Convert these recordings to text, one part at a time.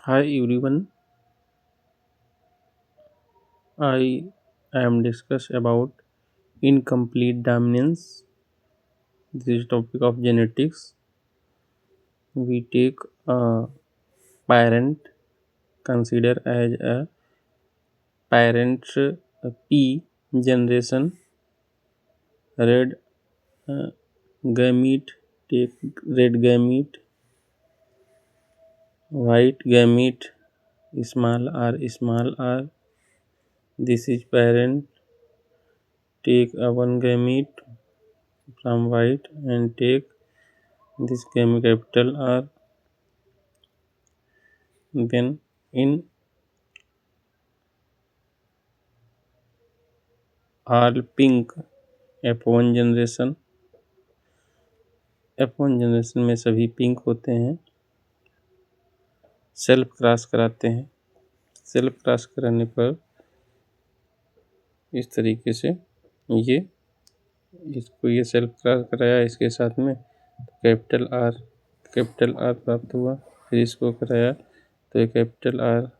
Hi everyone, I am discuss about incomplete dominance. This is topic of genetics. We take a parent consider as a parent P generation red uh, gamete take red gamete white gamete small r. This is parent take a one gamete from white and take this gamete capital R. Then in all pink F1 generation F1 generation में सभी pink होते हैं। Self cross कराते हैं। Self cross कराने पर इस तरीके से ये सेल्फ क्रॉस कराया इसके साथ में कैपिटल आर प्राप्त हुआ। फिर इसको कराया तो ये कैपिटल आर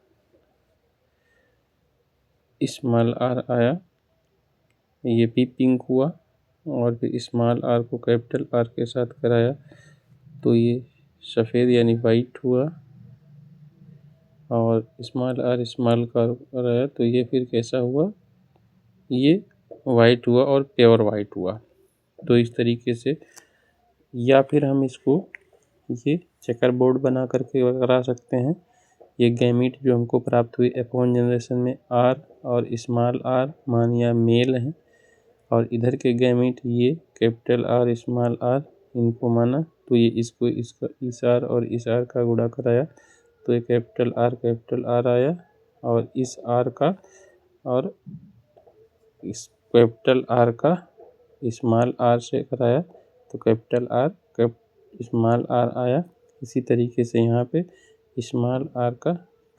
स्मॉल आर आया, ये भी पिंक हुआ। और फिर स्मॉल आर को कैपिटल आर के साथ कराया तो ये सफ़ेद यानी वाइट हुआ। और स्मॉल का कराया तो ये फिर कैसा हुआ, ये वाइट हुआ और प्योर वाइट हुआ। तो इस तरीके से या फिर हम इसको ये चेकर बोर्ड बना करके करा सकते हैं। ये गैमीट जो हमको प्राप्त हुई F1 जनरेशन में आर और स्मॉल आर मानिया मेल हैं, और इधर के गैमीट ये कैपिटल आर स्मॉल आर इनको माना तो ये इसको इसका इस आर और इस आर का गुणा कराया तो ये कैपिटल आर आया। और इस आर का और इस कैपिटल आर का स्मॉल आर से कराया तो कैपिटल आर स्मॉल आर आया। इसी तरीके से यहाँ पे स्मॉल आर का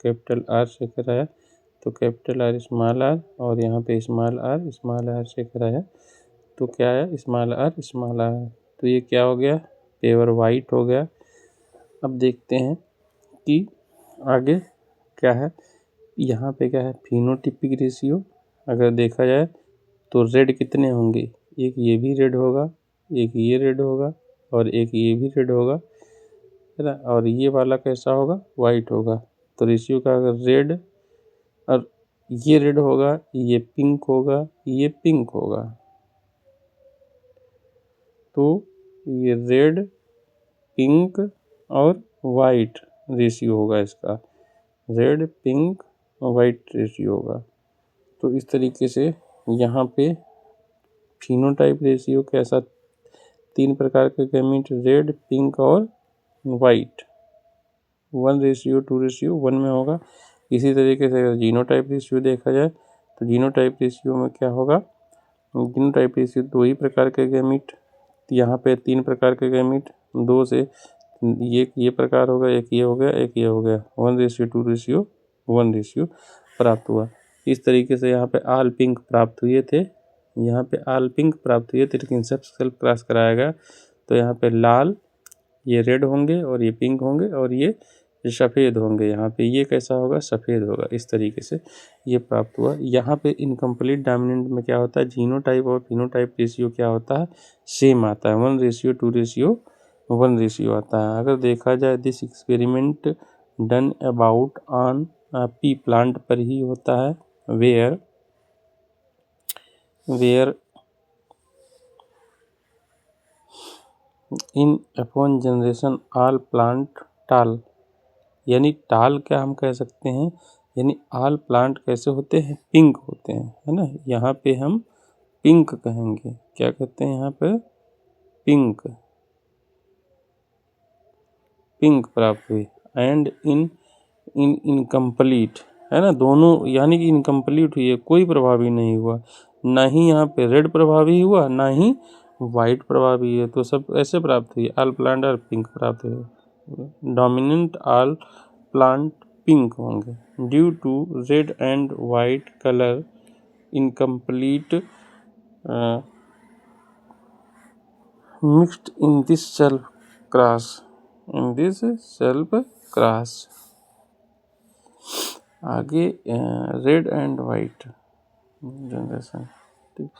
कैपिटल आर से कराया तो कैपिटल आर स्मॉल आर, और यहाँ पे स्मॉल आर से कराया तो क्या आया, स्मॉल आर। तो ये क्या हो गया, पेवर वाइट हो गया। अब देखते हैं कि आगे क्या है। यहाँ पे क्या है, फिनोटिपिक रेशियो अगर देखा जाए तो रेड कितने होंगे, एक ये भी रेड होगा, एक ये रेड होगा और एक ये भी रेड होगा, है ना। और ये वाला कैसा होगा, वाइट होगा। तो रेशियो का अगर रेड और ये रेड होगा, ये पिंक होगा, ये पिंक होगा, तो ये रेड पिंक और वाइट रेशियो होगा इसका, रेड पिंक वाइट रेशियो होगा। तो इस तरीके से यहाँ पे फिनोटाइप रेशियो कैसा, तीन प्रकार के गैमीट रेड पिंक और वाइट 1:2:1 में होगा। इसी तरीके से अगर जीनोटाइप रेशियो देखा जाए तो जीनोटाइप रेशियो में क्या होगा, जीनोटाइप रेशियो दो ही प्रकार के गैमीट, यहाँ पे तीन प्रकार के गैमीट, दो से ये प्रकार होगा, एक ये हो गया, एक ये हो गया, 1:2:1 रेशियो प्राप्त हुआ। इस तरीके से यहाँ पे आल पिंक प्राप्त हुए थे, लेकिन सब सेल्फ क्रॉस कराया गया तो यहाँ पे लाल, ये रेड होंगे और ये पिंक होंगे और ये सफ़ेद होंगे। यहाँ पे ये कैसा होगा, सफ़ेद होगा। इस तरीके से ये प्राप्त हुआ। यहाँ पे इनकम्प्लीट डोमिनेंट में क्या होता है, जीनोटाइप और फिनोटाइप रेशियो क्या होता है, सेम आता है, 1:2:1 रेशियो आता है। अगर देखा जाए this experiment done about on pea plant पर ही होता है, where in F1 generation all plant tall, यानी टाल क्या हम कह सकते हैं, यानी ऑल प्लांट कैसे होते हैं, पिंक होते हैं, है ना। यहाँ पे हम पिंक कहेंगे, क्या कहते हैं यहाँ पे, पिंक प्राप्त हुई। एंड इनकम्प्लीट, है ना, दोनों यानी कि इनकम्प्लीट हुई है, कोई प्रभावी नहीं हुआ, ना ही यहाँ पे रेड प्रभावी हुआ, ना ही वाइट प्रभावी है। तो सब ऐसे प्राप्त हुई, ऑल प्लांट और पिंक प्राप्त हुए। डोमिनेंट ऑल प्लांट पिंक होंगे due to red and white colour incomplete mixed in this self cross आगे रेड एंड वाइट जनरेशन, ठीक।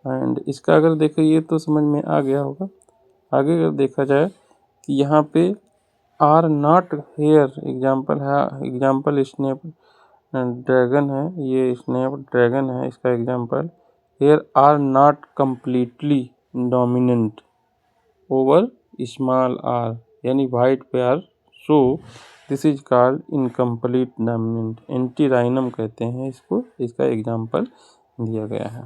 एंड इसका अगर देखिए तो समझ में आ गया होगा। आगे अगर देखा जाए कि यहाँ पे आर नॉट हेयर एग्जाम्पल है, एग्जाम्पल स्नैप ड्रैगन है, ये स्नैप ड्रैगन है इसका example. Here R not completely dominant over small r, यानी वाइट पे R so this is called incomplete dominant, antirrhinum कहते हैं इसको, इसका एग्जाम्पल दिया गया है।